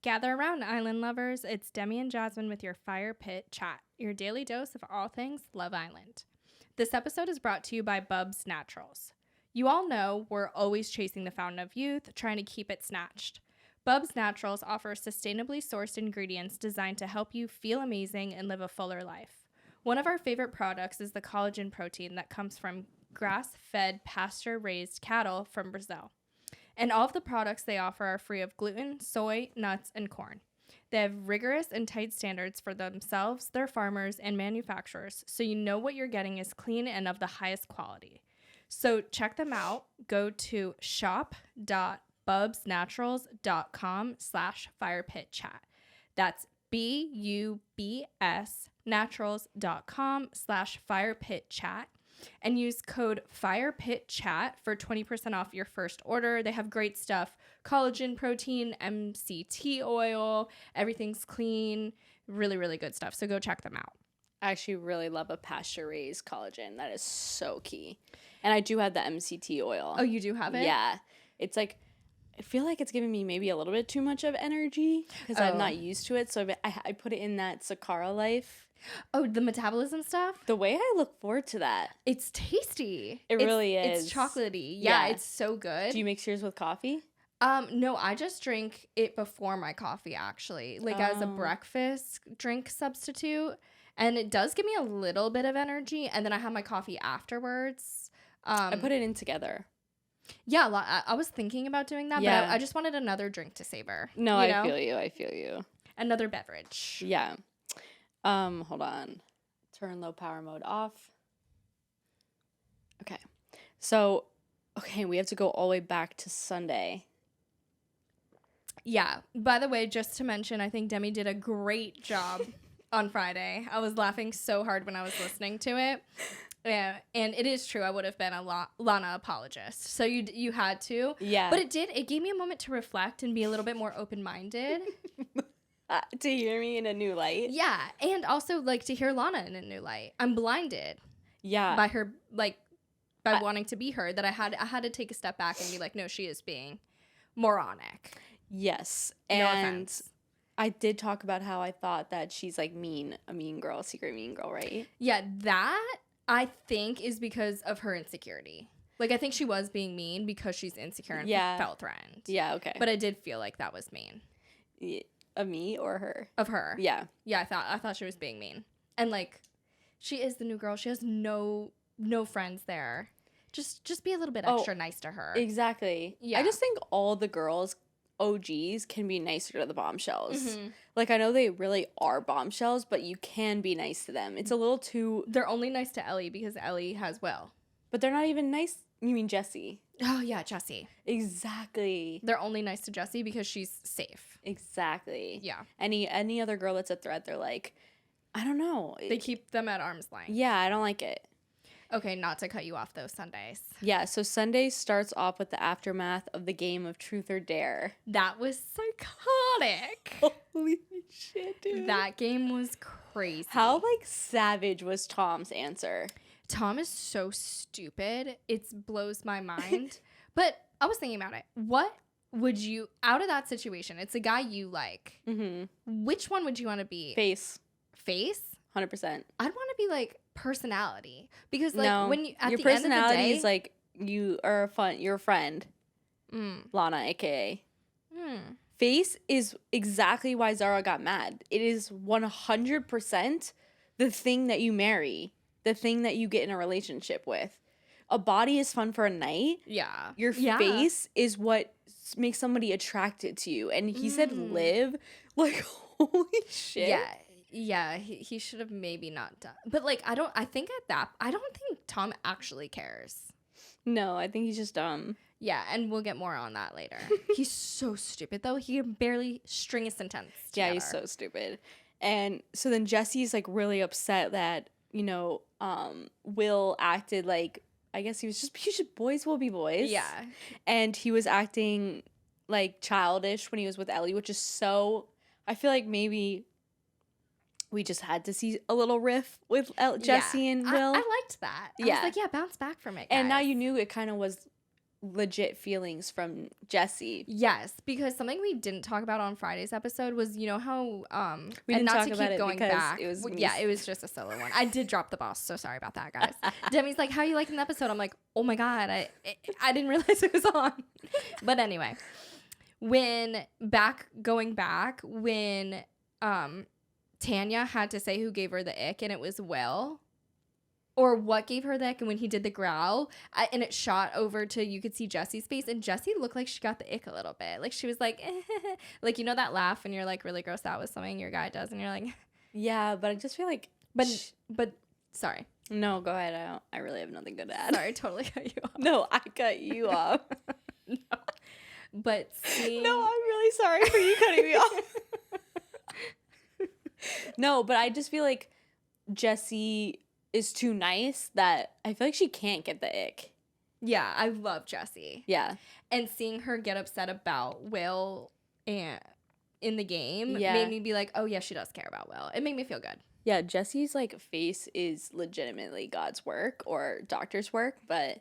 Gather around, island lovers. It's Demi and Jasmine with your Fire Pit Chat, your daily dose of all things Love Island. This episode is brought to you by Bubs Naturals. You all know we're always chasing the fountain of youth, trying to keep it snatched. Bubs Naturals offers sustainably sourced ingredients designed to help you feel amazing and live a fuller life. One of our favorite products is the collagen protein that comes from grass-fed, pasture-raised cattle from Brazil. And all of the products they offer are free of gluten, soy, nuts, and corn. They have rigorous and tight standards for themselves, their farmers, and manufacturers, so you know what you're getting is clean and of the highest quality. So check them out. Go to shop.bubsnaturals.com/firepitchat. That's BUBS naturals.com/firepitchat. And use code FIREPITCHAT for 20% off your first order. They have great stuff. Collagen protein, MCT oil, everything's clean. Really, really good stuff. So go check them out. I actually really love a pasture-raised collagen. That is so key. And I do have the MCT oil. Oh, you do have it? Yeah. It's like, I feel like it's giving me maybe a little bit too much of energy because I'm not used to it. So I put it in that Sakara Life. Oh, the metabolism stuff? The way I look forward to that. It's tasty. It really is. It's chocolatey. Yeah, it's so good. Do you mix yours with coffee? No, I just drink it before my coffee, actually. Like as a breakfast drink substitute. And it does give me a little bit of energy. And then I have my coffee afterwards. I put it in together. Yeah, I was thinking about doing that, but I just wanted another drink to savor. No, I feel you. Another beverage. Yeah. Hold on. Turn low power mode off. Okay. So, we have to go all the way back to Sunday. Yeah. By the way, just to mention, I think Demi did a great job on Friday. I was laughing so hard when I was listening to it. Yeah, and it is true. I would have been a Lana apologist. So you had to. Yeah. But it gave me a moment to reflect and be a little bit more open-minded. To hear me in a new light. Yeah, and also like to hear Lana in a new light. I'm blinded. Yeah. By her by wanting to be her, that I had to take a step back and be like, no, she is being moronic. Yes. No and offense. I did talk about how I thought that she's like a mean girl, secret mean girl, right? Yeah, that I think is because of her insecurity. Like, I think she was being mean because she's insecure and felt threatened. Yeah, okay. But I did feel like that was mean. Yeah. Of me or her? Of her. Yeah. Yeah, I thought she was being mean. And like, she is the new girl. She has no friends there. Just be a little bit extra nice to her. Exactly. Yeah. I just think all the girls, OGs, can be nicer to the bombshells. Mm-hmm. Like, I know they really are bombshells, but you can be nice to them. It's a little too... They're only nice to Ellie because Ellie has Will. But they're not even nice... You mean Jessie? Oh, yeah, Jessie. Exactly. They're only nice to Jessie because she's safe. Exactly. Yeah. Any other girl that's a threat, they're like, I don't know. They keep them at arm's length. Yeah, I don't like it. Okay, not to cut you off, though, Sundays. Yeah, so Sunday starts off with the aftermath of the game of Truth or Dare. That was psychotic. Holy shit, dude. That game was crazy. How, like, savage was Tom's answer? Tom is so stupid. It blows my mind. But I was thinking about it. What would you, out of that situation, it's a guy you like. Mm-hmm. Which one would you want to be? Face. 100%. I'd want to be like personality. Because like when you, at your the end of the day. Your personality is like you're a friend. Lana, aka. Face is exactly why Zara got mad. It is 100% the thing that you marry. The thing that you get in a relationship with. A body is fun for a night. Yeah. Your face is what makes somebody attracted to you. And he said live. Like, holy shit. Yeah. Yeah. He should have maybe not done. But like, I don't think Tom actually cares. No, I think he's just dumb. Yeah. And we'll get more on that later. He's so stupid though. He can barely string a sentence together. Yeah, he's so stupid. And so then Jesse's like really upset that, Will acted like, I guess he should boys will be boys. Yeah. And he was acting like childish when he was with Ellie, which is so, I feel like maybe we just had to see a little riff with Jesse and Will. I liked that. I was like, bounce back from it, guys. And now you knew it kind of was legit feelings from Jessie. Yes, because something we didn't talk about on Friday's episode was, you know how we and didn't not talk to about keep it going because back. it was me. Yeah, it was just a solo one. I did drop the boss, so sorry about that, guys. Demi's like, "How you liking the episode?" I'm like, "Oh my god, I didn't realize it was on." But anyway, when Tanya had to say who gave her the ick, and it was Will. Or what gave her the ick, and when he did the growl, and it shot over to, you could see Jessie's face, and Jessie looked like she got the ick a little bit. Like, she was like, like, you know that laugh when you're, like, really grossed out with something your guy does, and you're like... Yeah, but I just feel like... But, sorry. No, go ahead. I really have nothing good to add. Sorry, totally cut you off. No, I cut you off. No. But seeing... No, I'm really sorry for you cutting me off. No, but I just feel like Jessie is too nice that I feel like she can't get the ick. Yeah, I love Jessie. Yeah. And seeing her get upset about Will and in the game made me be like, oh yeah, she does care about Will. It made me feel good. Yeah, Jessie's like face is legitimately God's work or doctor's work, but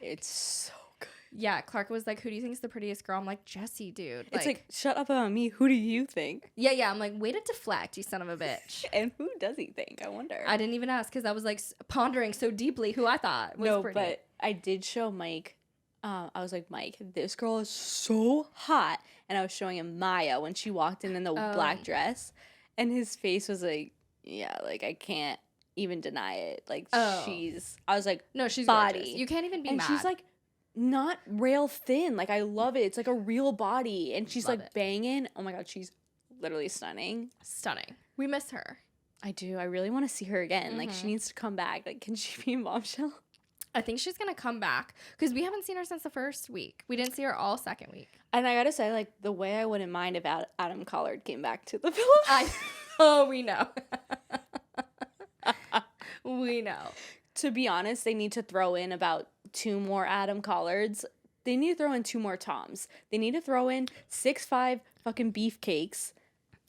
it's so good. Yeah, Clark was like, who do you think is the prettiest girl? I'm like, Jessie, dude. It's like, shut up about me. Who do you think? Yeah. I'm like, way to deflect, you son of a bitch. And who does he think? I wonder. I didn't even ask because I was like pondering so deeply who I thought was pretty. But I did show Mike. I was like, Mike, this girl is so hot. And I was showing him Maya when she walked in the black dress. And his face was like, yeah, like I can't even deny it. Like I was like, no, she's body. Gorgeous. You can't even be mad. And she's like, not rail thin. Like, I love it. It's like a real body. And she's like banging. Oh my God, she's literally stunning. Stunning. We miss her. I do. I really want to see her again. Like, she needs to come back. Like, can she be in Bombshell? I think she's going to come back because we haven't seen her since the first week. We didn't see her all second week. And I got to say, like, the way I wouldn't mind if Adam Collard came back to the Philippines. We know. We know. To be honest, they need to throw in about 2 more Adam Collards. They need to throw in 2 more Toms. They need to throw in 6'5" fucking beefcakes.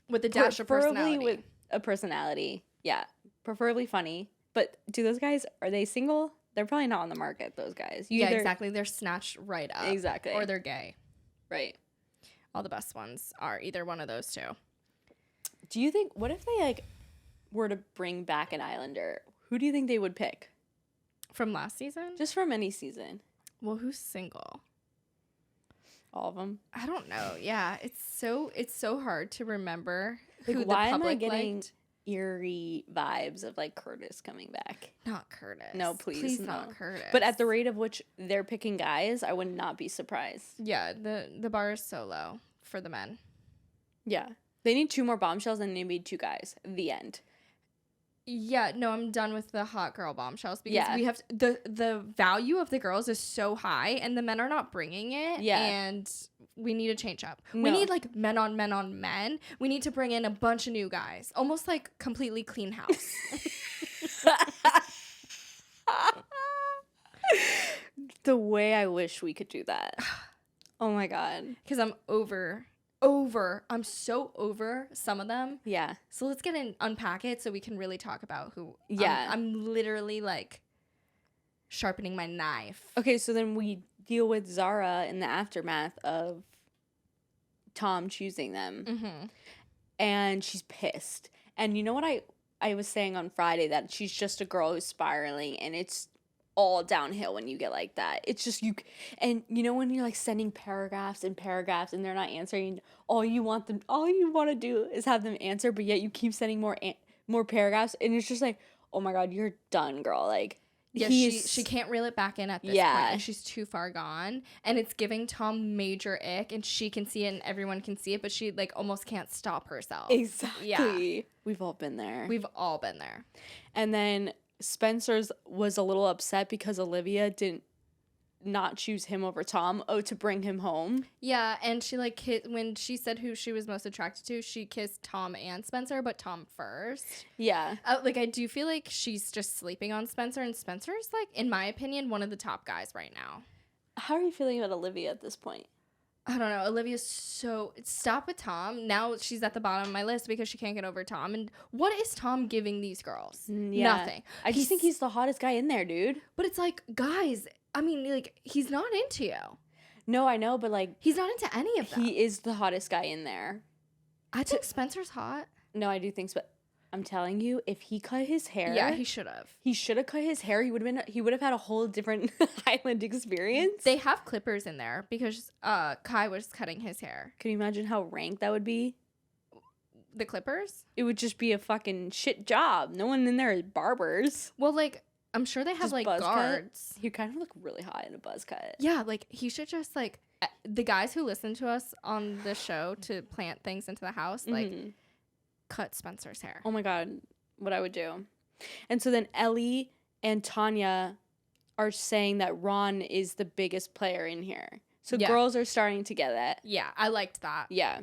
With a dash of personality. With a personality. Yeah. Preferably funny. But do those guys, are they single? They're probably not on the market, those guys. Exactly. They're snatched right up. Exactly. Or they're gay. Right. All the best ones are either one of those two. Do you think, what if they, like, were to bring back an Islander? Who do you think they would pick? From last season? Just from any season. Well, who's single? All of them? I don't know. Yeah, it's so hard to remember like, who why the public am I getting liked. Eerie vibes of like Curtis coming back? Not Curtis. No, please no. Not Curtis. But at the rate of which they're picking guys, I would not be surprised. Yeah, the bar is so low for the men. Yeah. They need 2 more bombshells and they need 2 guys. The end. Yeah, no, I'm done with the hot girl bombshells because we have the value of the girls is so high and the men are not bringing it. Yeah, and we need to change up. No. We need like men on men on men. We need to bring in a bunch of new guys, almost like completely clean house. The way I wish we could do that. Oh my God, because I'm I'm so over some of them. Yeah. So let's unpack it so we can really talk about who. Yeah. I'm literally like sharpening my knife. Okay, so then we deal with Zara in the aftermath of Tom choosing them. Mm-hmm. And she's pissed. And you know what I was saying on Friday, that she's just a girl who's spiraling and it's all downhill when you get like that. It's just and you know when you're like sending paragraphs and they're not answering, all you want to do is have them answer, but yet you keep sending more paragraphs and it's just like, oh my God, you're done, girl. Like, yeah, she can't reel it back in at this point, and she's too far gone, and it's giving Tom major ick, and she can see it and everyone can see it, but she like almost can't stop herself. Exactly. Yeah. We've all been there. And then Spencer's was a little upset because Olivia didn't not choose him over Tom. To bring him home. Yeah, and she like when she said who she was most attracted to, she kissed Tom and Spencer, but Tom first. Yeah. Like I do feel like she's just sleeping on Spencer, and Spencer's like, in my opinion, one of the top guys right now. How are you feeling about Olivia at this point? I don't know. Olivia's stop with Tom. Now she's at the bottom of my list because she can't get over Tom. And what is Tom giving these girls? Yeah. Nothing. I just think he's the hottest guy in there, dude. But it's like, guys, I mean, like, he's not into you. No, I know, but like he's not into any of them. He is the hottest guy in there. I think Spencer's hot. No, I do think so. I'm telling you, if he cut his hair, yeah, he should have. He should have cut his hair. He would have had a whole different Highland experience. They have clippers in there because Kai was cutting his hair. Can you imagine how rank that would be? The clippers? It would just be a fucking shit job. No one in there is barbers. Well, like, I'm sure they have just like guards. He kind of look really hot in a buzz cut. Yeah, like he should just like the guys who listen to us on the show to plant things into the house, like cut Spencer's hair. Oh my God, what I would do. And so then Ellie and Tanya are saying that Ron is the biggest player in here. So girls are starting to get it. Yeah, I liked that. Yeah.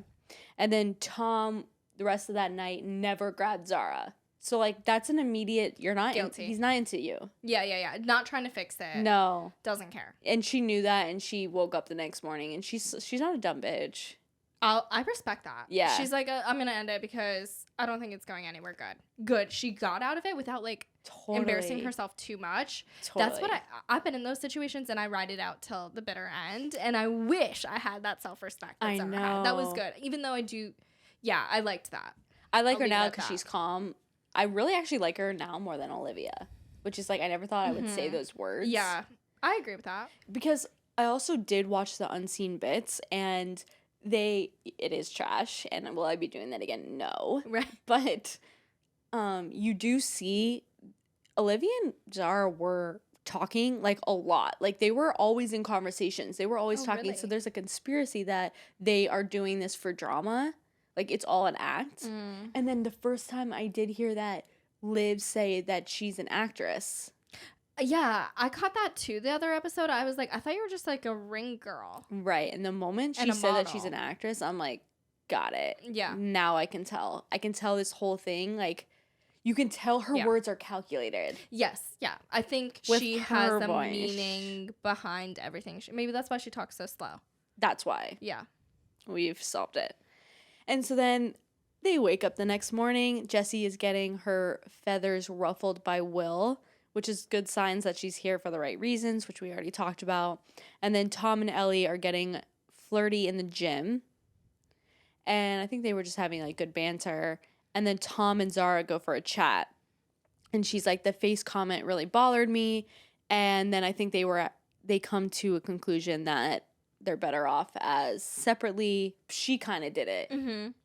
And then Tom, the rest of that night, never grabbed Zara. So, like, that's an immediate, you're not guilty. He's not into you. Yeah. Not trying to fix it. No. Doesn't care. And she knew that, and she woke up the next morning, and she's not a dumb bitch. I respect that. Yeah. She's like, I'm going to end it because I don't think it's going anywhere good. Good. She got out of it without, like, embarrassing herself too much. Totally. That's what I've been in those situations, and I ride it out till the bitter end, and I wish I had that self-respect that Zara had. That was good. Even though I liked that. I like her now because she's calm. I really actually like her now more than Olivia, which is like, I never thought I would say those words. Yeah, I agree with that. Because I also did watch the unseen bits, and it is trash, and will I be doing that again? No. Right. But you do see Olivia and Zara were talking like a lot. Like they were always in conversations. They were always talking. Really? So there's a conspiracy that they are doing this for drama. Like, it's all an act. And then the first time I did hear that, Liv say that she's an actress. Yeah, I caught that too the other episode. I was like, I thought you were just like a ring girl. Right. And the moment she said that she's an actress, I'm like, got it. Yeah. Now I can tell. I can tell this whole thing. Like, you can tell her words are calculated. Yes. Yeah. I think she has a meaning behind everything. Maybe that's why she talks so slow. That's why. Yeah. We've solved it. And so then they wake up the next morning. Jessie is getting her feathers ruffled by Will, which is good signs that she's here for the right reasons, which we already talked about. And then Tom and Ellie are getting flirty in the gym. And I think they were just having like good banter. And then Tom and Zara go for a chat. And she's like, the face comment really bothered me. And then I think they come to a conclusion that they're better off as separately. She kind of did it,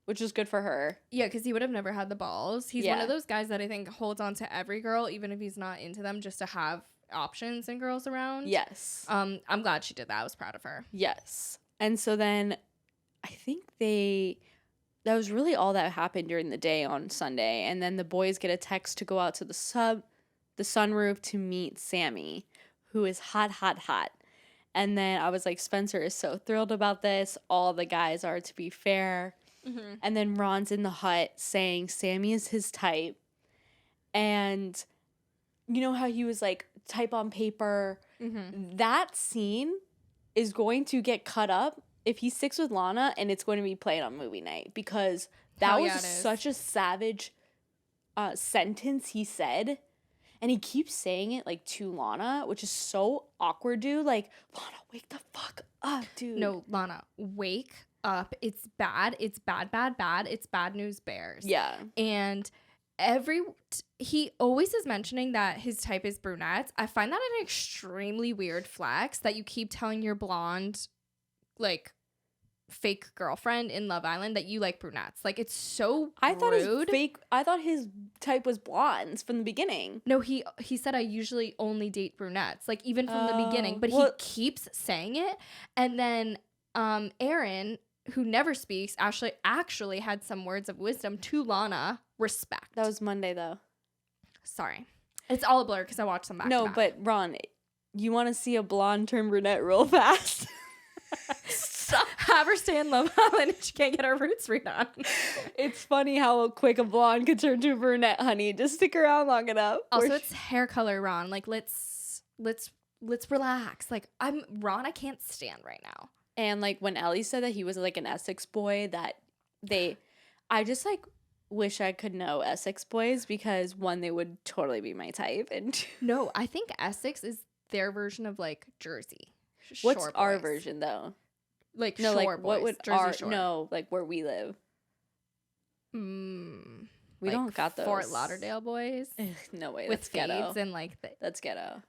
which was good for her. Yeah, because he would have never had the balls. He's one of those guys that I think holds on to every girl, even if he's not into them, just to have options and girls around. Yes. I'm glad she did that. I was proud of her. Yes. And so then I think that was really all that happened during the day on Sunday. And then the boys get a text to go out to the sunroof to meet Sammy, who is hot, hot, hot. And then I was like, Spencer is so thrilled about this. All the guys are, to be fair. And then Ron's in the hut saying Sammy is his type. And you know how he was like, type on paper? That scene is going to get cut up if he sticks with Lana, and it's going to be played on movie night. Because that was such a savage sentence he said. And he keeps saying it, like, to Lana, which is so awkward, dude. Like, Lana, wake the fuck up, dude. No, Lana, wake up. It's bad. It's bad, bad, bad. It's bad news bears. Yeah. And he always is mentioning that his type is brunettes. I find that an extremely weird flex that you keep telling your blonde, like, fake girlfriend in Love Island that you like brunettes. Like, it's so rude. I thought his type was blondes from the beginning. No, he said I usually only date brunettes, like even from the beginning, but he keeps saying it. And then Aaron, who never speaks, actually had some words of wisdom to Lana. Respect. That was Monday though. Sorry. It's all a blur because I watched them back to back. But Ron, you want to see a blonde turn brunette real fast? Have her stay in Love Island and she can't get her roots redone. It's funny how quick a blonde could turn to a brunette, honey. Just stick around long enough. Also, it's hair color, Ron. Like, let's relax. Like, Ron, I can't stand right now. And like when Ellie said that he was like an Essex boy, I just like wish I could know Essex boys because one, they would totally be my type, and no, I think Essex is their version of like Jersey. What's Shore our boys. version though? Like No, shore like boys. what would Jersey our Shore. no, like where we live? We like don't got those. Fort Lauderdale boys. Ugh, no way. With That's fades ghetto. and like That's ghetto.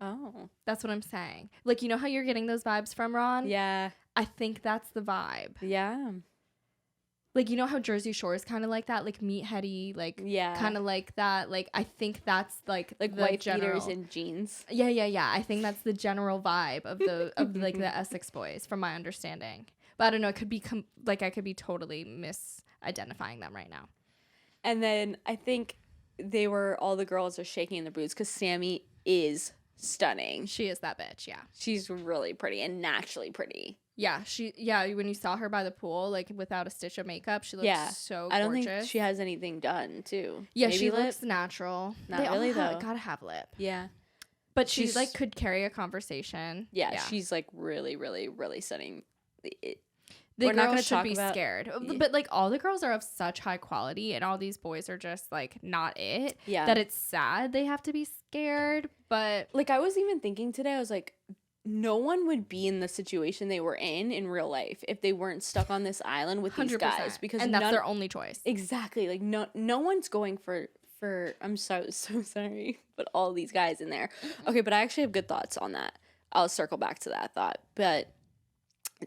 Oh. that's what I'm saying. Like, you know how you're getting those vibes from Ron? Yeah. I think that's the vibe. Yeah. Like, you know how Jersey Shore is kind of like that, like meatheady, like kind of like that. Like, I think that's like the white general beaters and jeans. Yeah. I think that's the general vibe of the like the Essex boys, from my understanding. But I don't know. It could be I could be totally misidentifying them right now. And then I think all the girls are shaking in their boots because Sammy is stunning. She is that bitch. Yeah. She's really pretty and naturally pretty. Yeah, when you saw her by the pool, like without a stitch of makeup, she looks so gorgeous. I don't think she has anything done, too. Yeah, maybe she looks natural. Not really, though. Gotta have lip. Yeah. But she's like could carry a conversation. Yeah, she's like really, really, really stunning. The girls should be scared. But like all the girls are of such high quality and all these boys are just like not it. Yeah. That it's sad they have to be scared. But like I was even thinking today, I was like, no one would be in the situation they were in real life if they weren't stuck on this island with these guys, because that's their only choice. Exactly. Like no one's going for I'm so sorry, but all these guys in there. Okay, but I actually have good thoughts on that. I'll circle back to that thought. But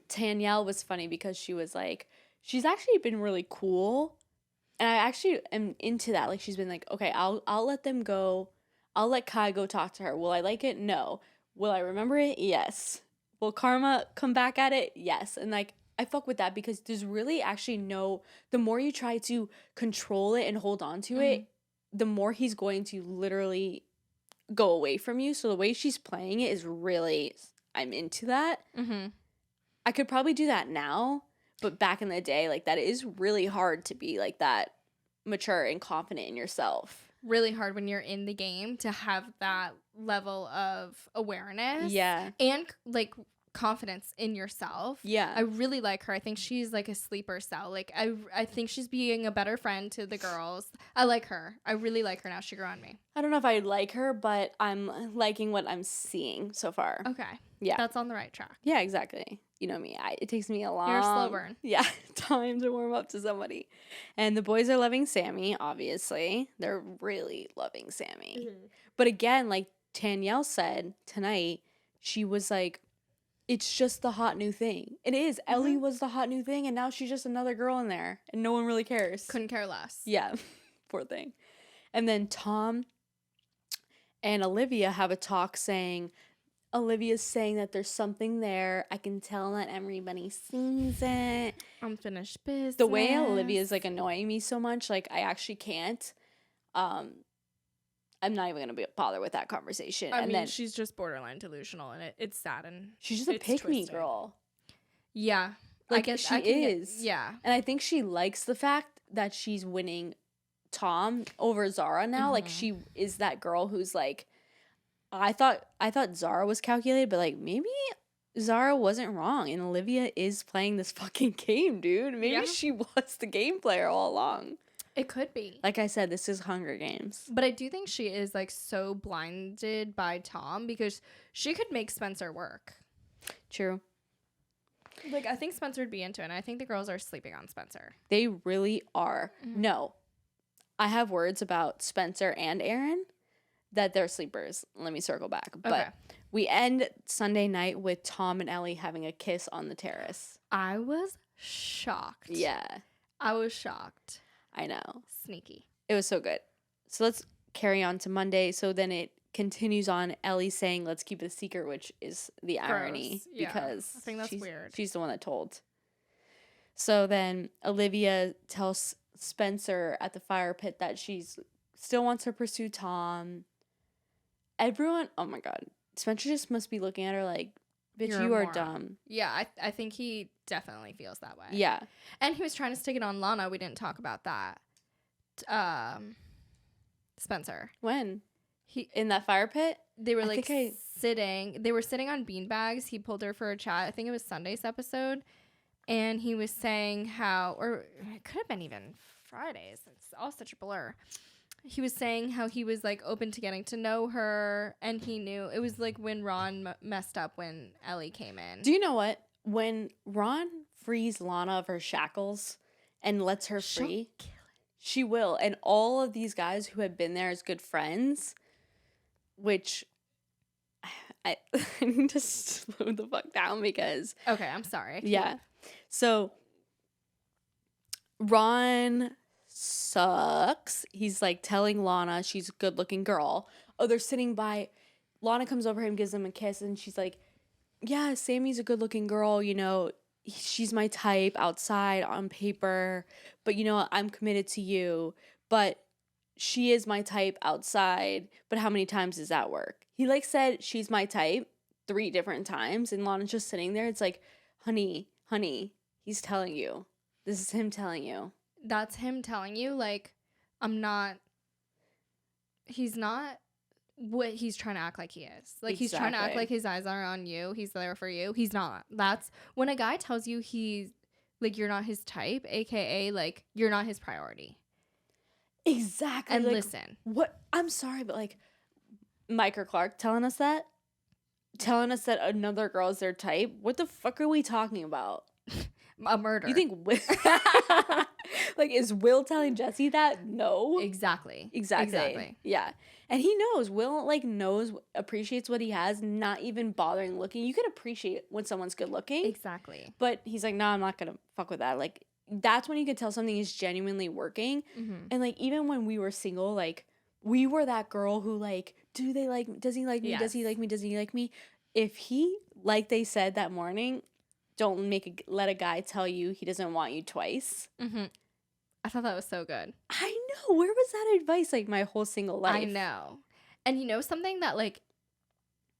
Danielle was funny because she was like, she's actually been really cool, and I actually am into that. Like she's been like, okay, I'll let them go. I'll let Kai go talk to her. Will I like it? No. Will I remember it? Yes. Will karma come back at it? Yes. And like, I fuck with that because there's really actually the more you try to control it and hold on to it, the more he's going to literally go away from you. So the way she's playing it is really, I'm into that. Mm-hmm. I could probably do that now, but back in the day, like that is really hard to be like that mature and confident in yourself. Really hard when you're in the game to have that level of awareness. Yeah. And like confidence in yourself. Yeah. I really like her. I think she's like a sleeper cell. Like I think she's being a better friend to the girls. I like her. I really like her now. She grew on me. I don't know if I like her, but I'm liking what I'm seeing so far. Okay. Yeah. That's on the right track. Yeah, exactly. You know me. It takes me a long... You're a slow burn. Yeah, time to warm up to somebody. And the boys are loving Sammy, obviously. They're really loving Sammy. Mm-hmm. But again, like Danielle said tonight, she was like, it's just the hot new thing. It is. Mm-hmm. Ellie was the hot new thing, and now she's just another girl in there, and no one really cares. Couldn't care less. Yeah, poor thing. And then Tom and Olivia have a talk saying... Olivia's saying that there's something there. I can tell that everybody sees it. Unfinished business. The way Olivia's like annoying me so much, like I actually can't. I'm not even gonna bother with that conversation. I mean, she's just borderline delusional, and it's sad, and she's just a pick-me girl. Yeah, like I guess she is. Yeah, and I think she likes the fact that she's winning Tom over Zara now. Mm-hmm. Like she is that girl who's like. I thought Zara was calculated, but like maybe Zara wasn't wrong, and Olivia is playing this fucking game, dude. Maybe she was the game player all along. It could be. Like I said, this is Hunger Games. But I do think she is like so blinded by Tom because she could make Spencer work. True. Like I think Spencer would be into it, and I think the girls are sleeping on Spencer. They really are. Mm-hmm. No. I have words about Spencer and Aaron. That they're sleepers. Let me circle back. But okay. We end Sunday night with Tom and Ellie having a kiss on the terrace. I was shocked. Yeah. I was shocked. I know. Sneaky. It was so good. So let's carry on to Monday. So then it continues on Ellie saying, let's keep it a secret, which is the irony. Yeah. Because I think that's weird. She's the one that told. So then Olivia tells Spencer at the fire pit that she's still wants to pursue Tom. Everyone, oh my God. Spencer just must be looking at her like, bitch, you are dumb. Yeah, I think he definitely feels that way. Yeah. And he was trying to stick it on Lana. We didn't talk about that. Spencer. When? In that fire pit? They were sitting. They were sitting on beanbags. He pulled her for a chat. I think it was Sunday's episode. And he was saying how, or it could have been even Friday's. It's all such a blur. he was saying how he was like open to getting to know her, and he knew it was like when Ron messed up when Ellie came in. Do you know what? When Ron frees Lana of her shackles and lets her free, she will. And all of these guys who had been there as good friends, which I need to slow the fuck down because... Okay, I'm sorry. Yeah. So Ron sucks. He's like telling Lana she's a good looking girl. Oh, they're sitting by. Lana comes over him, gives him a kiss, and she's like, yeah, Sammy's a good looking girl, you know, she's my type outside on paper, but you know, I'm committed to you, but she is my type outside, but how many times does that work? He like said she's my type 3 different times, and Lana's just sitting there. It's like, honey, he's telling you. This is him telling you. That's him telling you, like, he's not what he's trying to act like he is. Like, he's trying to act like his eyes are on you. He's there for you. He's not. That's when a guy tells you he's, like, you're not his type, aka, like, you're not his priority. Exactly. And like, listen. What? I'm sorry, but, like, Mike or Clark telling us that? Telling us that another girl is their type? What the fuck are we talking about? A murder. You think Will... like, is Will telling Jesse that? No. Exactly. Yeah. And he knows. Will, like, appreciates what he has, not even bothering looking. You can appreciate when someone's good looking. Exactly. But he's like, nah, I'm not going to fuck with that. Like, that's when you can tell something is genuinely working. Mm-hmm. And, like, even when we were single, like, we were that girl who, like, does he like me? Yes. Does he like me? Does he like me? If he, like they said that morning, don't let a guy tell you he doesn't want you twice. Mm-hmm. I thought that was so good. I know. Where was that advice, like, my whole single life? I know. And you know something that, like,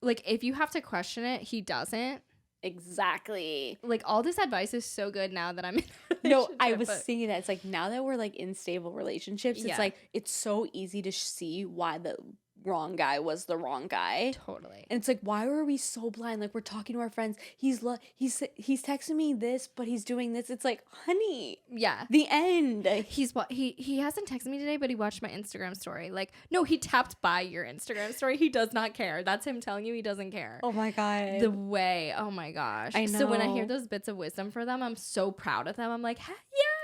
if you have to question it, he doesn't. Exactly. Like, all this advice is so good now that I'm in a relationship. No, I was thinking that. It's like, now that we're, like, in stable relationships, it's like, it's so easy to see why the wrong guy was the wrong guy. Totally. And it's like, why were we so blind? Like, we're talking to our friends. He's texting me this, but he's doing this. It's like, honey. Yeah. The end. He hasn't texted me today, but he watched my Instagram story. Like, no, he tapped by your Instagram story. He does not care. That's him telling you he doesn't care. Oh my God. The way. Oh my gosh. I know. So when I hear those bits of wisdom for them, I'm so proud of them. I'm like,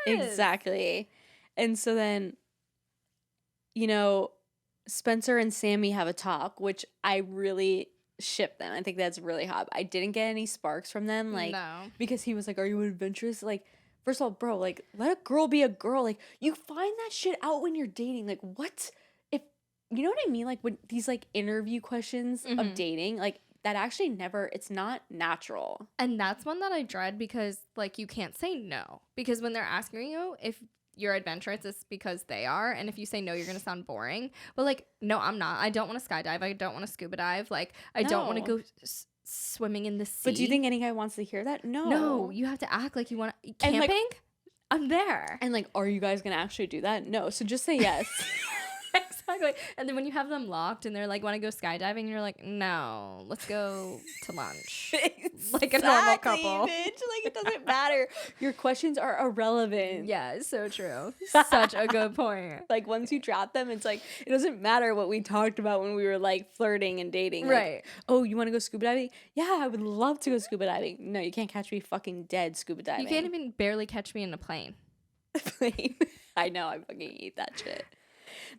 yes. Exactly. And so then, you know, Spencer and Sammy have a talk, which I really ship them. I think that's really hot. I didn't get any sparks from them, like, no. Because he was like, are you adventurous? Like, first of all, bro, like, let a girl be a girl. Like, you find that shit out when you're dating. Like, what? If, you know what I mean? Like, when these, like, interview questions of dating, like, that actually it's not natural. And that's one that I dread because, like, you can't say no. Because when they're asking you if you're adventurous, it's because they are. And if you say no, you're going to sound boring. But, like, no, I'm not. I don't want to skydive. I don't want to scuba dive. Like, I don't want to go swimming in the sea. But do you think any guy wants to hear that? No. No, you have to act like you want to. Camping? And, like, I'm there. And, like, are you guys going to actually do that? No. So just say yes. Exactly. And then when you have them locked and they're like, want to go skydiving, you're like, no, let's go to lunch. Like a normal couple. Bitch. Like, it doesn't matter. Your questions are irrelevant. Yeah, it's so true. Such a good point. Like, once you drop them, it's like, it doesn't matter what we talked about when we were, like, flirting and dating. Right. Like, oh, you want to go scuba diving? Yeah, I would love to go scuba diving. No, you can't catch me fucking dead scuba diving. You can't even barely catch me in a plane. I know. I fucking hate that shit.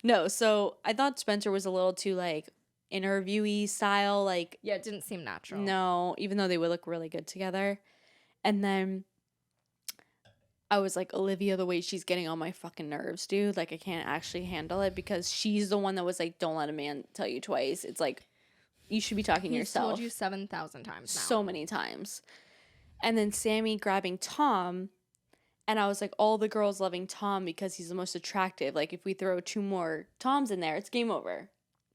No, so I thought Spencer was a little too, like, interviewee style, like... Yeah, it didn't seem natural. No, even though they would look really good together. And then I was like, Olivia, the way she's getting on my fucking nerves, dude. Like, I can't actually handle it because she's the one that was like, don't let a man tell you twice. It's like, you should be talking to yourself. He's told you 7,000 times now. So many times. And then Sammy grabbing Tom... And I was like, all the girls loving Tom because he's the most attractive. Like, if we throw 2 more Toms in there, it's game over.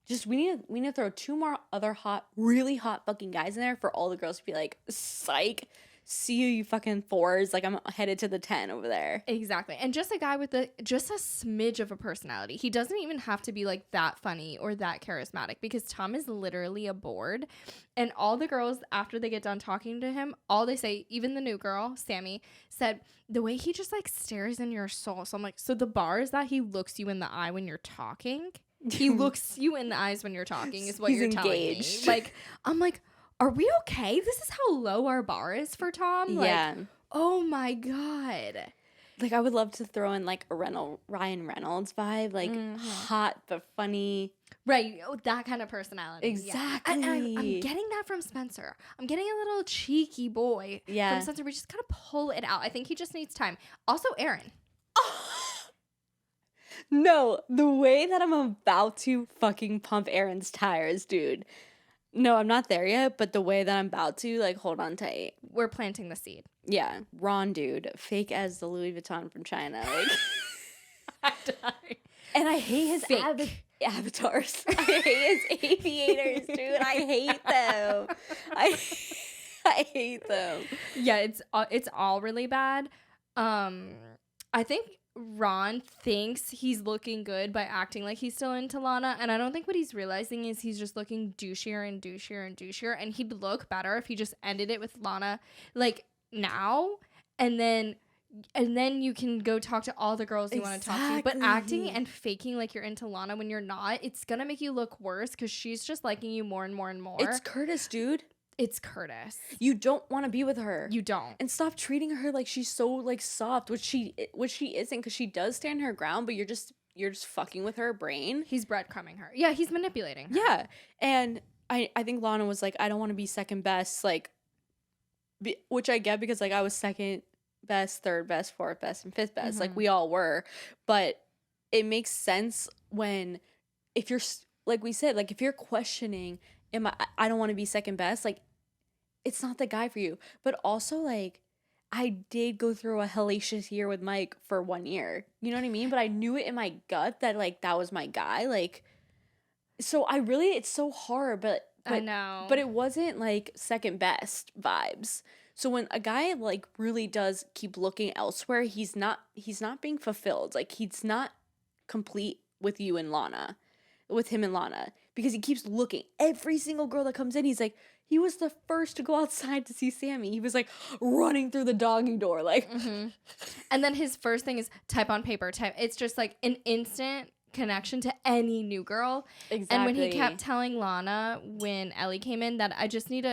Just, we need to throw 2 more other really hot fucking guys in there for all the girls to be like, psych. see you fucking fours. Like, I'm headed to the 10 over there. Exactly. And just a guy with just a smidge of a personality. He doesn't even have to be like that funny or that charismatic, because Tom is literally a board. And all the girls, after they get done talking to him, all they say, even the new girl, Sammy, said, the way he just like stares in your soul. So I'm like, so the bar is that he looks you in the eye when you're talking? He looks you in the eyes when you're talking is what He's you're engaged. telling me. Like, I'm like, are we okay? This is how low our bar is for Tom? Like, Yeah. oh my God. Like, I would love to throw in, like, a Ryan Reynolds vibe. Like, hot but funny. Right. That kind of personality. Exactly. Yeah. And I'm getting that from Spencer. I'm getting a little cheeky boy from Spencer. We just got to pull it out. I think he just needs time. Also, Aaron. No, the way that I'm about to fucking pump Aaron's tires, dude. No, I'm not there yet, but the way that I'm about to, like, hold on tight. We're planting the seed. Yeah. Ron, dude. Fake as the Louis Vuitton from China. Like, I die. And I hate his avatars. I hate his aviators, dude. I hate them. I hate them. Yeah, it's all really bad. I think Ron thinks he's looking good by acting like he's still into Lana, and I don't think what he's realizing is he's just looking douchier and douchier and douchier, and he'd look better if he just ended it with Lana like now, and then you can go talk to all the girls you want to talk to. But acting and faking like you're into Lana when you're not, it's gonna make you look worse because she's just liking you more and more and more. It's Curtis, dude. It's Curtis. You don't want to be with her. You don't. And stop treating her like she's so like soft, which she isn't, because she does stand her ground, but you're just fucking with her brain. He's breadcrumbing her. Yeah, he's manipulating her. Yeah. And I think Lana was like, I don't want to be second best, like, which I get, because like I was second best, third best, fourth best, and fifth best. Like, we all were. But it makes sense when, if you're, like we said, like, if you're questioning, I don't want to be second best, like, it's not the guy for you. But also, like, I did go through a hellacious year with Mike for 1 year. You know what I mean? But I knew it in my gut that, like, that was my guy. Like, so it's so hard, but I know. But it wasn't, like, second best vibes. So when a guy, like, really does keep looking elsewhere, he's not being fulfilled. Like, he's not complete with him and Lana. Because he keeps looking. Every single girl that comes in, he's like, he was the first to go outside to see Sammy. He was like running through the doggy door. Like, and then his first thing is type on paper. It's just like an instant connection to any new girl. Exactly. And when he kept telling Lana when Ellie came in that I just need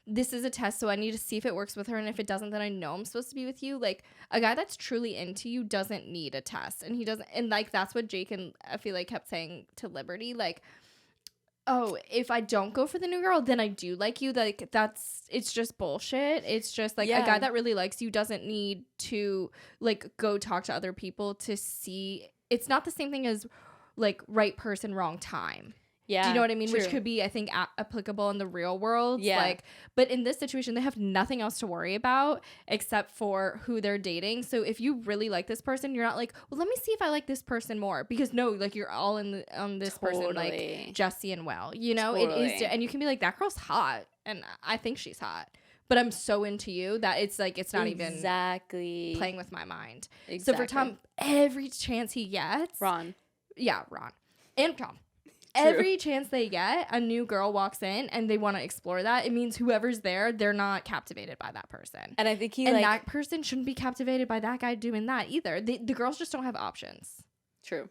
this is a test, so I need to see if it works with her, and if it doesn't, then I know I'm supposed to be with you. Like, a guy that's truly into you doesn't need a test, and he doesn't. And like, that's what Jake and I feel like kept saying to Liberty, like, oh, if I don't go for the new girl, then I do like you. Like, it's just bullshit. It's just like, a guy that really likes you doesn't need to like go talk to other people to see. It's not the same thing as like right person, wrong time. Yeah. Do you know what I mean? True. Which could be, I think, applicable in the real world. Yeah. Like, but in this situation, they have nothing else to worry about except for who they're dating. So if you really like this person, you're not like, well, let me see if I like this person more. Because no, like, you're all on this person, like Jesse and Will. You know, it is, and you can be like, that girl's hot, and I think she's hot. But I'm so into you that it's like, it's not even playing with my mind. Exactly. So for Tom, every chance he gets, Ron and Tom. True. Every chance they get, a new girl walks in and they want to explore that. It means whoever's there, they're not captivated by that person. And I think that person shouldn't be captivated by that guy doing that either. The girls just don't have options. True.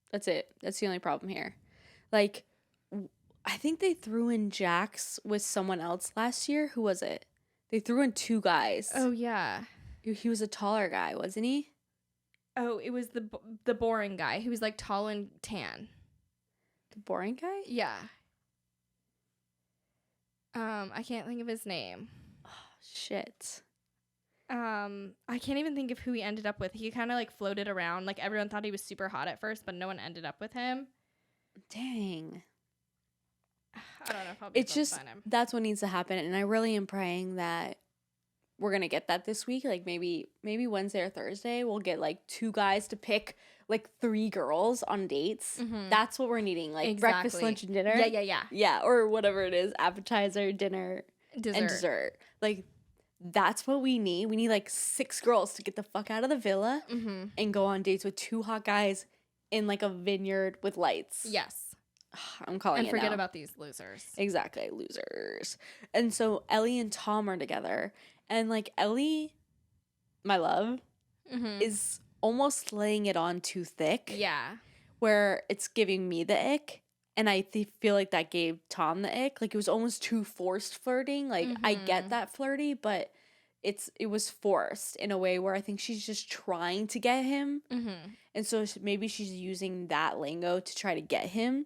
That's it. That's the only problem here. Like, I think they threw in Jax with someone else last year. Who was it? They threw in two guys. Oh, yeah. He was a taller guy, wasn't he? Oh, it was the boring guy. He was like tall and tan. Boring guy? Yeah. I can't think of his name. Oh, shit. I can't even think of who he ended up with. He kind of like floated around. Like, everyone thought he was super hot at first, but no one ended up with him. Dang. I don't know if I'll be able to find him. That's what needs to happen, and I really am praying that we're gonna get that this week. Like, maybe Wednesday or Thursday, we'll get like two guys to pick like three girls on dates. Mm-hmm. That's what we're needing. Like, breakfast, lunch, and dinner. Yeah. Yeah, or whatever it is, appetizer, dinner, and dessert. Like, that's what we need. We need like 6 girls to get the fuck out of the villa and go on dates with 2 hot guys in like a vineyard with lights. Yes. I'm calling it And forget now. about these losers. Exactly, losers. And so Ellie and Tom are together. And like Ellie, my love, is almost laying it on too thick. Yeah. Where it's giving me the ick. And I feel like that gave Tom the ick. Like, it was almost too forced flirting. Like, I get that flirty, but it was forced in a way where I think she's just trying to get him. And so maybe she's using that lingo to try to get him.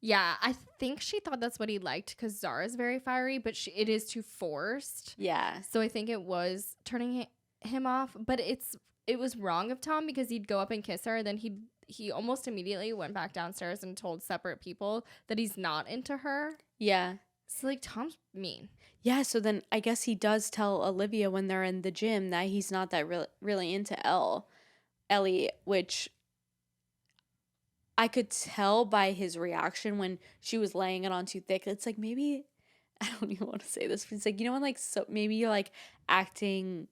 Yeah, I think she thought that's what he liked because Zara's very fiery, but it is too forced. Yeah. So I think it was turning him off. But it was wrong of Tom because he'd go up and kiss her, and then he almost immediately went back downstairs and told separate people that he's not into her. Yeah. So, like, Tom's mean. Yeah, so then I guess he does tell Olivia when they're in the gym that he's not that really into Ellie, which I could tell by his reaction when she was laying it on too thick. It's like, maybe, I don't even want to say this, but it's like, you know when, like, so maybe you're, like, acting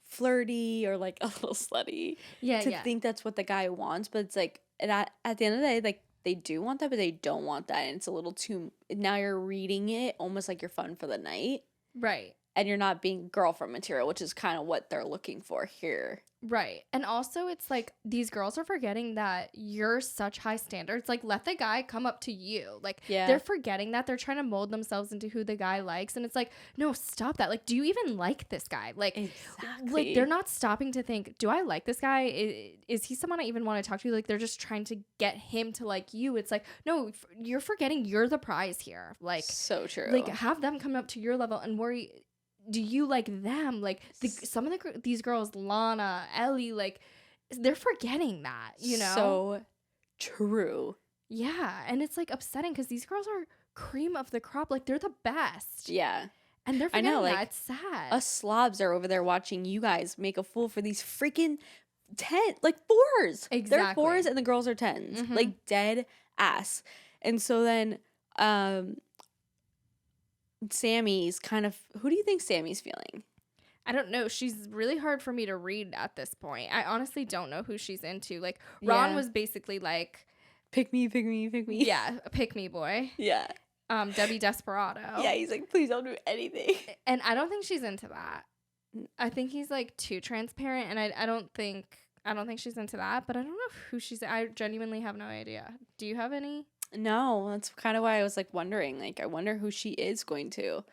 flirty or, like, a little slutty to think that's what the guy wants, but it's like, at the end of the day, like, they do want that, but they don't want that, and it's a little too, now you're reading it almost like you're fun for the night. Right. And you're not being girlfriend material, which is kind of what they're looking for here. Right. And also, it's like these girls are forgetting that you're such high standards. Like, let the guy come up to you. Like, they're forgetting that. They're trying to mold themselves into who the guy likes. And it's like, no, stop that. Like, do you even like this guy? Like, exactly. Like, they're not stopping to think, do I like this guy? Is he someone I even want to talk to? Like, they're just trying to get him to like you. It's like, no, you're forgetting you're the prize here. Like, so true. Like, have them come up to your level and worry. Do you like them? Like, some of these girls, Lana, Ellie, like, they're forgetting that, you know? So true. Yeah, and it's, like, upsetting because these girls are cream of the crop. Like, they're the best. Yeah. And they're forgetting like, that. It's sad. Us slobs are over there watching you guys make a fool for these freaking 4s. Exactly. They're 4s and the girls are 10s. Like, dead ass. And so then, Sammy's kind of, who do you think Sammy's feeling? I don't know. She's really hard for me to read at this point. I honestly don't know who she's into. Like, Ron was basically like, pick me, pick me, pick me. Yeah, a pick me boy. Yeah. Debbie Desperado. Yeah, he's like, please don't do anything. And I don't think she's into that. I think he's like too transparent, and I don't think she's into that. But I don't know who she's. I genuinely have no idea. Do you have any? No, that's kind of why I was like wondering. Like, I wonder who she is going to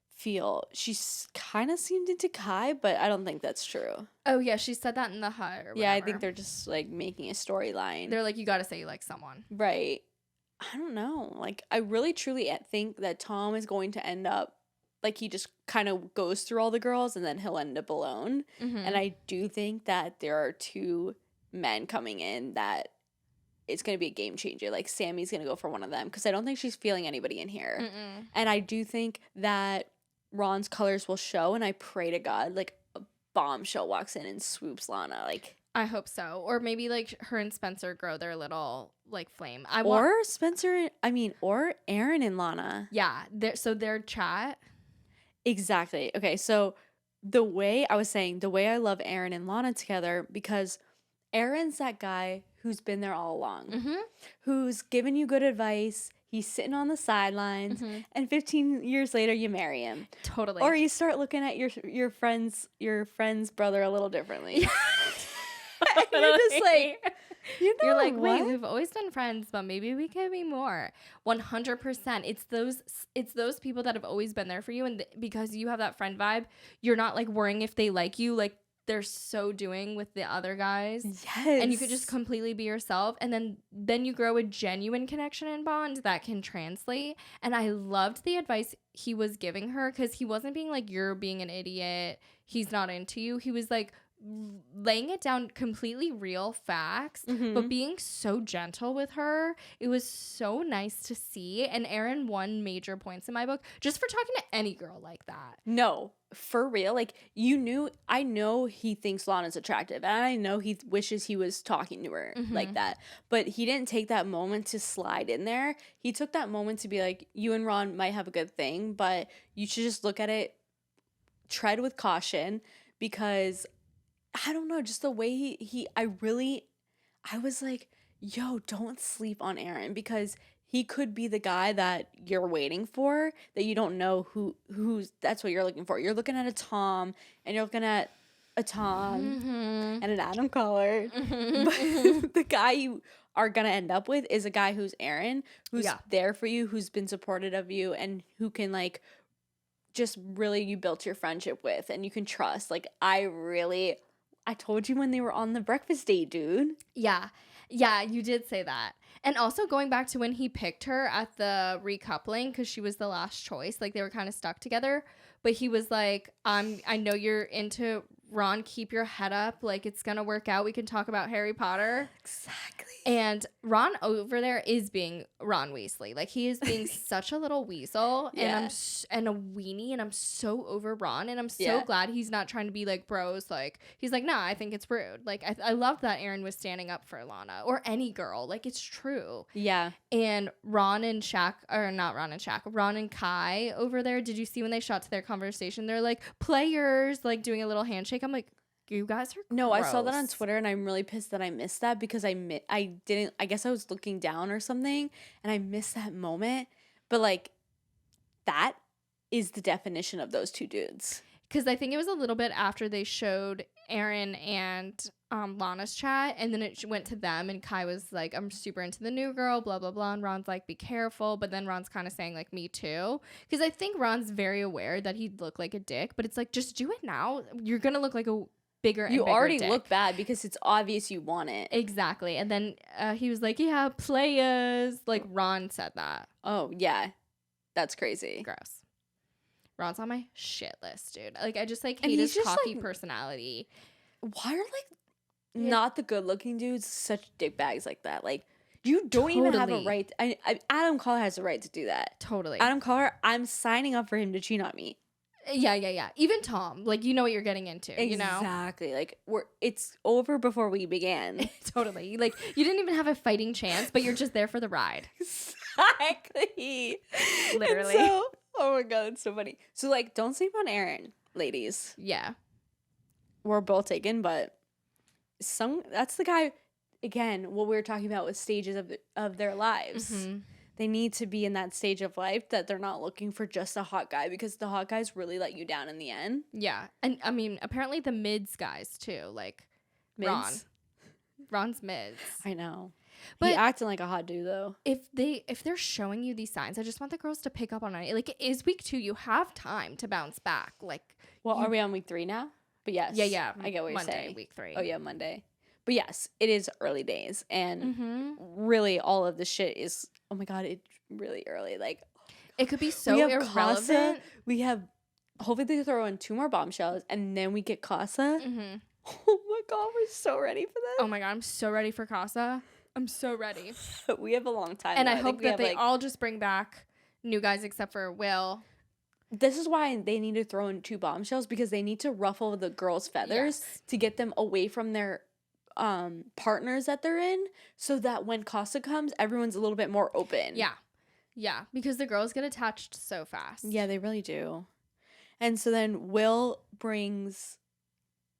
feel. She's kind of seemed into Kai, but I don't think that's true. Oh yeah, she said that in the hut. Or yeah, I think they're just like making a storyline. They're like, you got to say you like someone, right? I don't know. Like, I really truly think that Tom is going to end up like he just kind of goes through all the girls and then he'll end up alone. And I do think that there are 2 men coming in that it's going to be a game changer. Like, Sammy's going to go for one of them because I don't think she's feeling anybody in here. And I do think that Ron's colors will show, and I pray to God, like, a bombshell walks in and swoops Lana. Like, I hope so. Or maybe, like, her and Spencer grow their little, like, flame. or Aaron and Lana. Yeah. Their chat. Exactly. Okay, so the way I love Aaron and Lana together, because Aaron's that guy who's been there all along, who's given you good advice. He's sitting on the sidelines, and 15 years later, you marry him. Totally. Or you start looking at your friend's brother a little differently. And you're just like, you're like, wait, we've always been friends, but maybe we could be more. 100%. It's those people that have always been there for you, and because you have that friend vibe, you're not like worrying if they like you, like they're so doing with the other guys. Yes. And you could just completely be yourself, and then you grow a genuine connection and bond that can translate. And I loved the advice he was giving her, because he wasn't being like, you're being an idiot, he's not into you. He was like laying it down, completely real facts, but being so gentle with her. It was so nice to see. And Aaron won major points in my book just for talking to any girl like that. No, for real. Like, I know he thinks Lana's attractive, and I know he wishes he was talking to her like that, but he didn't take that moment to slide in there. He took that moment to be like, you and Ron might have a good thing, but you should just look at it tread with caution because I don't know, just the way I was like, yo, don't sleep on Aaron because he could be the guy that you're waiting for, that you don't know who's that's what you're looking for. You're looking at a Tom and you're looking at a Tom and an Adam Collard. But the guy you are going to end up with is a guy who's Aaron, who's there for you, who's been supportive of you, and who can like just really you built your friendship with and you can trust. Like I told you when they were on the breakfast date, dude. Yeah, you did say that. And also going back to when he picked her at the recoupling because she was the last choice, like they were kind of stuck together. But he was like, I know you're into Ron, keep your head up. Like, it's going to work out. We can talk about Harry Potter. Exactly. And Ron over there is being Ron Weasley. Like, he is being such a little weasel and a weenie. And I'm so over Ron. And I'm so glad he's not trying to be like bros. Like, he's like, nah, I think it's rude. Like, I love that Aaron was standing up for Lana or any girl. Like, it's true. Yeah. And Ron and Kai over there, did you see when they shot to their conversation? They're like, players, like doing a little handshake. I'm like, you guys are No, gross. I saw that on Twitter and I'm really pissed that I missed that because I guess I was looking down or something and I missed that moment. But like, that is the definition of those two dudes. Because I think it was a little bit after they showed Aaron and Lana's chat, and then it went to them, and Kai was like, I'm super into the new girl, blah, blah, blah, and Ron's like, be careful, but then Ron's kind of saying, like, me too, because I think Ron's very aware that he'd look like a dick, but it's like, just do it now. You're going to look like a bigger and you bigger already dick. look bad because it's obvious you want it. Exactly, and then he was like, yeah, players, like, Ron said that. Oh, yeah, that's crazy. Gross. Ron's on my shit list, dude. Like, I just, like, hate his cocky personality. Why are, like, not the good-looking dudes such dick bags like that? Like, you don't even have a right. Adam Collard has a right to do that. Totally. Adam Collard, I'm signing up for him to cheat on me. Yeah. Even Tom, like, you know what you're getting into, you know? Exactly. Like, it's over before we began. Totally. Like, you didn't even have a fighting chance, but you're just there for the ride. Exactly. Literally. Oh my god, it's so funny. So, like, don't sleep on Aaron, ladies. Yeah. We're both taken, but that's the guy, again, what we were talking about with stages of their lives. Mm-hmm. They need to be in that stage of life that they're not looking for just a hot guy because the hot guys really let you down in the end. Yeah. And, I mean, apparently the mids guys, too. Like, mids? Ron's mids. I know. But he acting like a hot dude though. If they're showing you these signs, I just want the girls to pick up on it. Like, it is week 2. You have time to bounce back. Like, well, are we on week 3 now? But yes. Yeah. I get what you're saying. Monday, week 3. Oh yeah, Monday. But yes, it is early days, and really all of the shit is. Oh my god, it's really early. Like, it could be so irrelevant. Casa, we have. Hopefully they throw in 2 more bombshells, and then we get Casa. Mm-hmm. Oh my god, we're so ready for this. Oh my god, I'm so ready for Casa. I'm so ready. We have a long time. And I hope that they all just bring back new guys except for Will. This is why they need to throw in 2 bombshells, because they need to ruffle the girls' feathers to get them away from their partners that they're in, so that when Casa comes, everyone's a little bit more open. Yeah, because the girls get attached so fast. Yeah, they really do. And so then Will brings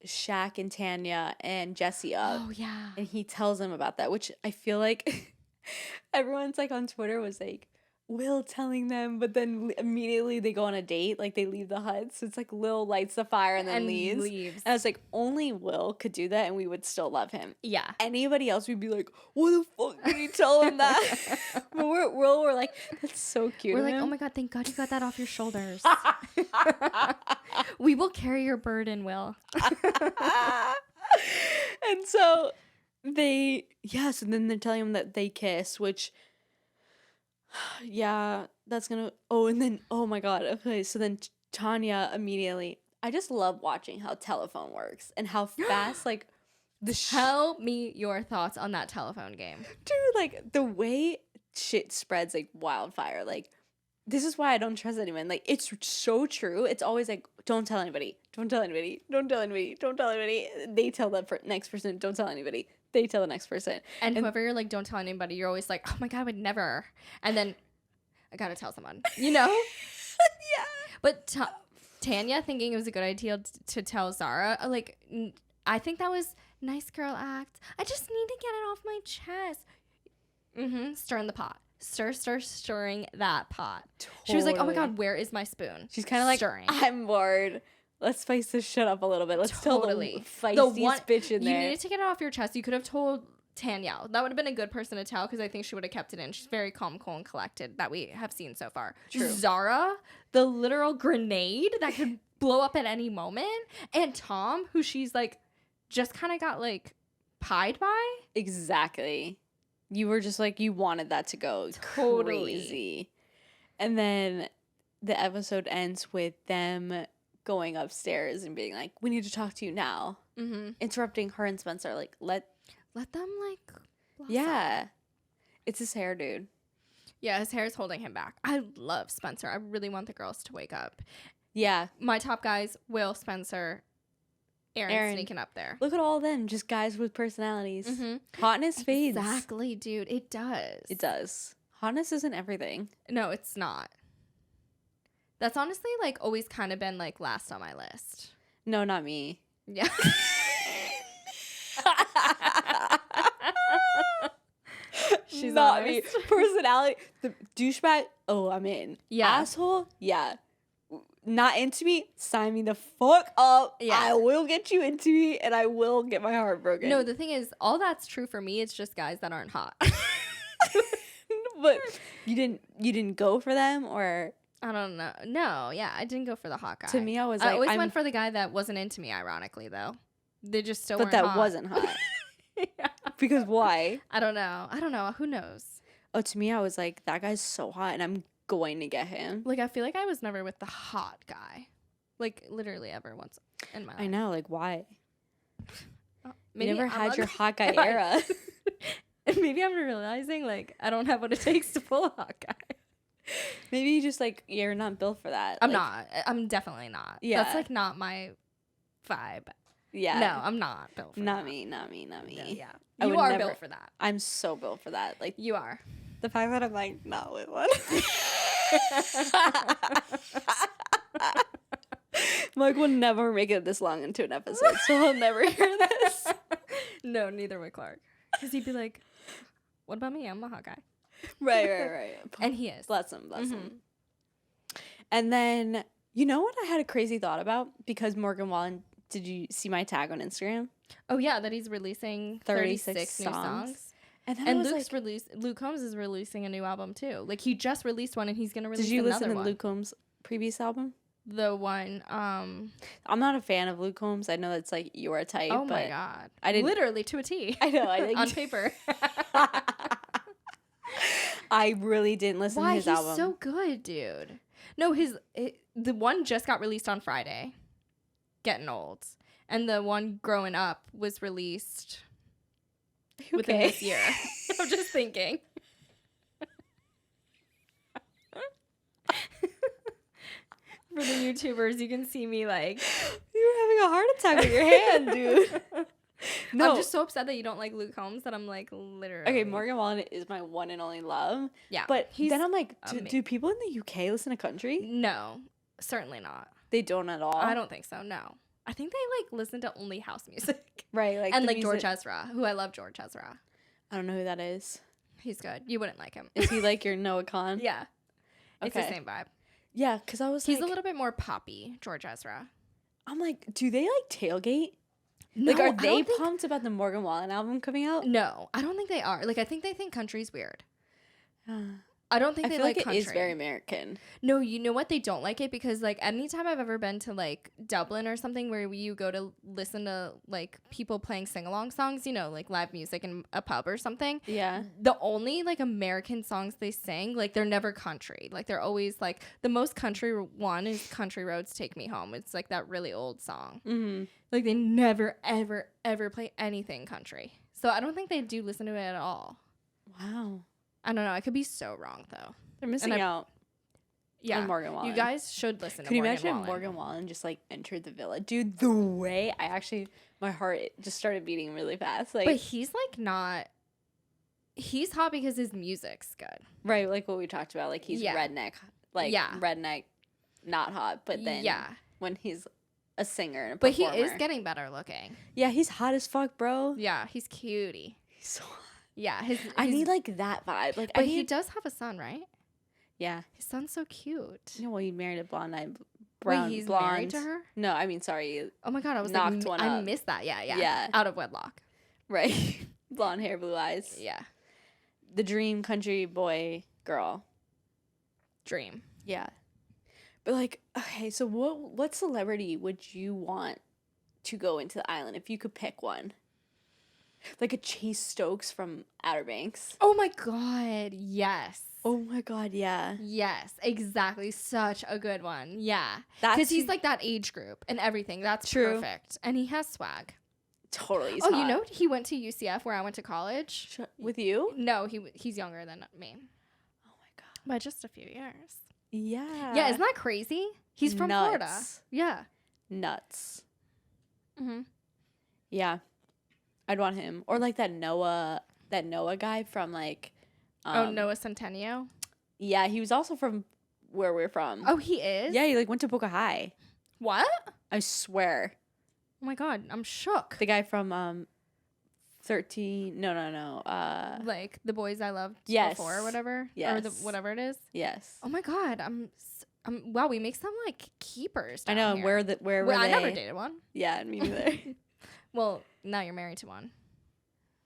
Shaq and Tanya and Jesse up. Oh, yeah. And he tells them about that, which I feel like everyone's like on Twitter was like, Will telling them, but then immediately they go on a date, like they leave the hut. So it's like Lil lights the fire and then leaves. And I was like, only Will could do that and we would still love him. Yeah. Anybody else would be like, what the fuck did he tell him that? But we're like, that's so cute. We're like, oh my god, thank god you got that off your shoulders. We will carry your burden, Will. And so and then they're telling him that they kiss, which yeah, that's gonna. Oh, and then oh my god. Okay, so then Tanya immediately. I just love watching how telephone works and how fast like Tell me your thoughts on that telephone game, dude. Like the way shit spreads like wildfire. Like this is why I don't trust anyone. Like it's so true. It's always like don't tell anybody. Don't tell anybody. Don't tell anybody. Don't tell anybody. They tell the next person. Don't tell anybody. They tell the next person. And whoever you're like, don't tell anybody, you're always like, oh my god, I would never. And then I gotta tell someone, you know? Yeah. But Tanya thinking it was a good idea to tell Zara, like, I think that was nice girl act. I just need to get it off my chest. Stirring the pot. Stirring that pot. Totally. She was like, oh my God, where is my spoon? She's kind of like, I'm bored. Let's spice this shit up a little bit. Let's tell the feistiest bitch in there. You needed to get it off your chest. You could have told Tanya. That would have been a good person to tell because I think she would have kept it in. She's very calm, cool, and collected that we have seen so far. True. Zara, the literal grenade that could blow up at any moment. And Tom, who she's like just kind of got like pied by. Exactly. You were just like, you wanted that to go crazy. And then the episode ends with them going upstairs and being like, we need to talk to you now. Interrupting her and Spencer. Like, let them like blossom. Yeah. It's his hair, dude. Yeah, his hair is holding him back. I love Spencer. I really want the girls to wake up. Yeah. My top guys, Will, Spencer, Aaron sneaking up there. Look at all of them. Just guys with personalities. Hotness fades. Exactly, dude. It does. It does. Hotness isn't everything. No, it's not. That's honestly like always kind of been like last on my list. No, not me. Yeah. She's not honest. me. Personality. The douchebag. Oh, I'm in. Yeah. Asshole. Yeah. Not into me. Sign me the fuck up. Yeah. I will get you into me, and I will get my heart broken. No, the thing is, all that's true for me. It's just guys that aren't hot. But you didn't go for them, or I don't know. No, yeah, I didn't go for the hot guy. To me, I was I like, always went for the guy that wasn't into me. Ironically, though, they just still weren't hot. But that wasn't hot. Yeah. Because why? I don't know. Who knows? Oh, to me, I was like, that guy's so hot, and I'm going to get him. Like, I feel like I was never with the hot guy. Like, literally ever once in my life. I know. Like, why? You never had your hot guy era. Maybe I'm realizing, like, I don't have what it takes to pull a hot guy. Maybe you just, like, you're not built for that. I'm not. I'm definitely not. Yeah. That's, like, not my vibe. Yeah. No, I'm not built for that. Not me. Yeah. You are built for that. I'm so built for that. Like, you are. The fact that I'm, like, not with one. Mike will never make it this long into an episode, so he'll never hear this. No, neither would Clark. Because he'd be like, what about me? I'm a hot guy. Right. And he is. Bless him. And then, you know what I had a crazy thought about? Because Morgan Wallen, did you see my tag on Instagram? Oh, yeah, that he's releasing 36 new songs. And Luke Combs is releasing a new album, too. Like, he just released one, and he's going to release another one. Did you listen to Luke Combs' previous album? The one, I'm not a fan of Luke Combs. I know that's, like, your type. Oh, my God. I didn't. Literally, to a T. I know. I think on paper. I really didn't listen to his album. Why? He's so good, dude. No, the one just got released on Friday. Getting old. And the one Growing Up was released within this year. I'm just thinking. For the YouTubers, you can see me like... You're having a heart attack with your hand, dude. No. I'm just so upset that you don't like Luke Combs that I'm like literally... Okay, Morgan Wallen is my one and only love. Yeah. But then I'm like, do people in the UK listen to country? No, certainly not. They don't at all? I don't think so, no. I think they like listen to only house music. Right. And like George Ezra, who I love George Ezra. I don't know who that is. He's good. You wouldn't like him. Is he like your Noah Khan? Yeah. It's the same vibe. Yeah, because I was He's a little bit more poppy, George Ezra. I'm like, do they like tailgate? No, like, are they pumped about the Morgan Wallen album coming out? No, I don't think they are. Like, I think they think country's weird. I don't think they like country. It is very American. No, you know what? They don't like it because, like, anytime I've ever been to, like, Dublin or something where you go to listen to, like, people playing sing-along songs, you know, like live music in a pub or something. Yeah. The only, like, American songs they sing, like, they're never country. Like, they're always, like, the most country one is Country Roads Take Me Home. It's, like, that really old song. Mm-hmm. Like, they never, ever, ever play anything country. So I don't think they do listen to it at all. Wow. I don't know. I could be so wrong, though. They're missing out. Yeah. On Morgan Wallen. You guys should listen to Morgan Wallen. Could you imagine if Morgan Wallen just, like, entered the villa? Dude, the way my heart just started beating really fast. Like, but he's, like, not... He's hot because his music's good. Right, like what we talked about. Like, he's redneck. Like, redneck, not hot, but then... Yeah. when he's a singer and a But performer. he is getting better looking. Yeah, he's hot as fuck, bro. Yeah, he's cutie. He's so hot. Yeah, I need like that vibe. Like, but he does have a son, right? Yeah. His son's so cute. You know, well, he married a blonde-eyed Wait, he's blonde. married to her? No, I mean, sorry. Oh my god, I was knocked like, one I up. missed that. Yeah. Yeah. Out of wedlock. Right. Blonde hair, blue eyes. Yeah. The dream country boy girl. Dream. Yeah. But like, okay, so what celebrity would you want to go into the island if you could pick one? Like a Chase Stokes from Outer Banks. Oh my god, yes. Oh my god, yeah. Yes, exactly. Such a good one. Yeah. That's Because he's like that age group and everything. That's True. Perfect. And he has swag. Totally. Oh, you know, he went to UCF where I went to college. With you? No, he's younger than me. Oh my god. By just a few years. Yeah. Yeah, isn't that crazy? He's from Florida. Yeah. Nuts. Mm-hmm. Yeah. I'd want him. Or like that Noah guy from like Noah Centennial? Yeah, he was also from where we're from. Oh, he is? Yeah, he like went to Boca High. What? I swear. Oh my god, I'm shook. The guy from 13 no. Like The Boys I Loved Yes. Before or whatever? Yes. Or whatever it is? Yes. Oh my god, wow, we make some like keepers I down know, here. where were Well, they? I never dated one. Yeah, me neither. Well, now you're married to one.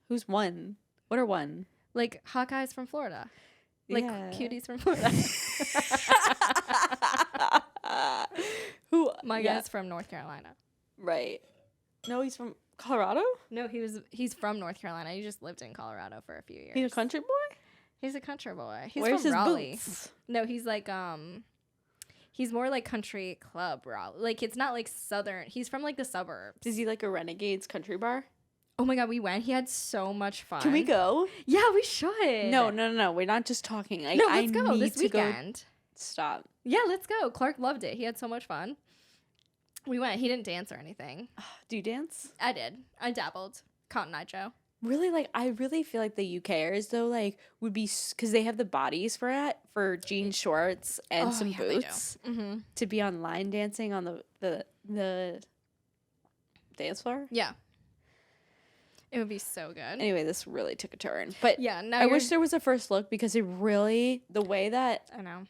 Who's one? What are one? Like hot guys from Florida. Like Yeah. cuties from Florida. Who? My yeah. guy's from North Carolina. Right. No, he's from Colorado? No, he's from North Carolina. He just lived in Colorado for a few years. He's a country boy? He's a country boy. He's Where's from his Raleigh. boots? No, he's like he's more like country club Raleigh. Like it's not like southern. He's from like the suburbs. Is he like a Renegades country bar? Oh my god, we went. He had so much fun. Can we go? Yeah, we should. No. We're not just talking. Like, No, let's I go need this to weekend. Stop. Yeah, let's go. Clark loved it. He had so much fun. We went. He didn't dance or anything. Do you dance? I did. I dabbled. Cotton Eye Joe. Really, like, I really feel like the UKers, though, like, would be, because they have the bodies for it, for jean shorts and some boots, to be on line dancing on the dance floor. Yeah. It would be so good. Anyway, this really took a turn. But yeah, now I wish there was a first look, because it really, the way that, I know.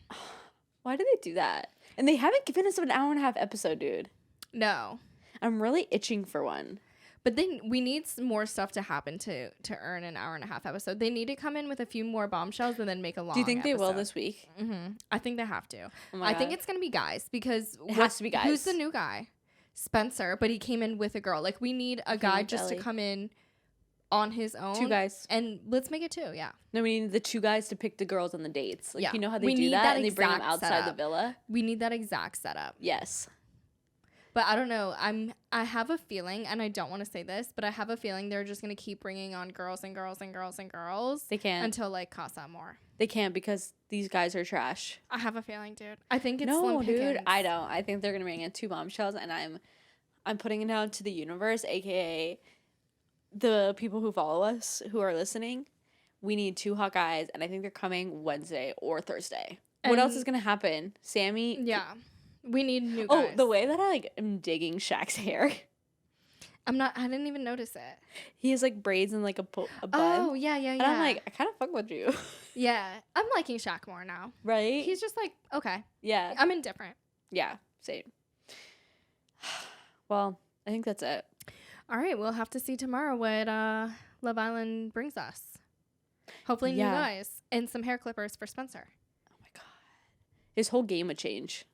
why do they do that? And they haven't given us an hour and a half episode, dude. No. I'm really itching for one. But then we need some more stuff to happen to earn an hour and a half episode. They need to come in with a few more bombshells and then make a long. Do you think episode. they will this week? I think they have to. Oh my I think God. it's gonna be guys because It has to be guys. Who's the new guy? Spencer, but he came in with a girl. Like we need a guy just to come in on his own. Two guys. And let's make it two. Yeah. No, we need the two guys to pick the girls on the dates. Like, Yeah. you know how they We do need that, that and they bring them exact outside the setup. villa? We need that exact setup. Yes. But I don't know. I have a feeling, and I don't want to say this, but I have a feeling they're just gonna keep bringing on girls and girls and girls and girls. They can't. Until like cost out more. They can't because these guys are trash. I have a feeling, dude. I think it's No, slim dude, pickings. I don't. I think they're gonna bring in two bombshells, and I'm putting it out to the universe, aka the people who follow us who are listening. We need two hot guys, and I think they're coming Wednesday or Thursday. What else is gonna happen? Sammy. Yeah. We need new guys. Oh, the way that I am digging Shaq's hair. I didn't even notice it. He has like braids and like a bun. Oh, yeah. And I'm like, I kind of fuck with you. Yeah. I'm liking Shaq more now. Right? He's just like, okay. Yeah. I'm indifferent. Yeah. Same. Well, I think that's it. All right. We'll have to see tomorrow what Love Island brings us. Hopefully new guys and some hair clippers for Spencer. Oh my God. His whole game would change.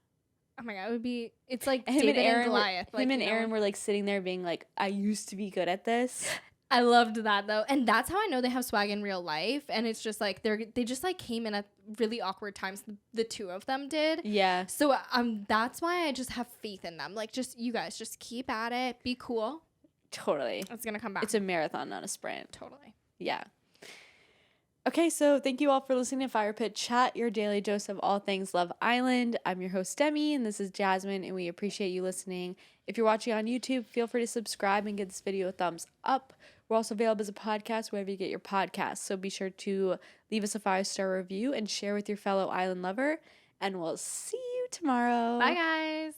Oh my God. It's like Him David and Aaron and Goliath. Him and Aaron were like sitting there being like, I used to be good at this. I loved that though. And that's how I know they have swag in real life. And it's just like they just like came in at really awkward times. The two of them did. Yeah. So that's why I just have faith in them. Like just you guys just keep at it. Be cool. Totally. It's gonna come back. It's a marathon, not a sprint. Totally. Yeah. Okay, so thank you all for listening to Fire Pit Chat, your daily dose of all things Love Island. I'm your host, Demi, and this is Jasmine, and we appreciate you listening. If you're watching on YouTube, feel free to subscribe and give this video a thumbs up. We're also available as a podcast wherever you get your podcasts, so be sure to leave us a 5-star review and share with your fellow island lover, and we'll see you tomorrow. Bye, guys.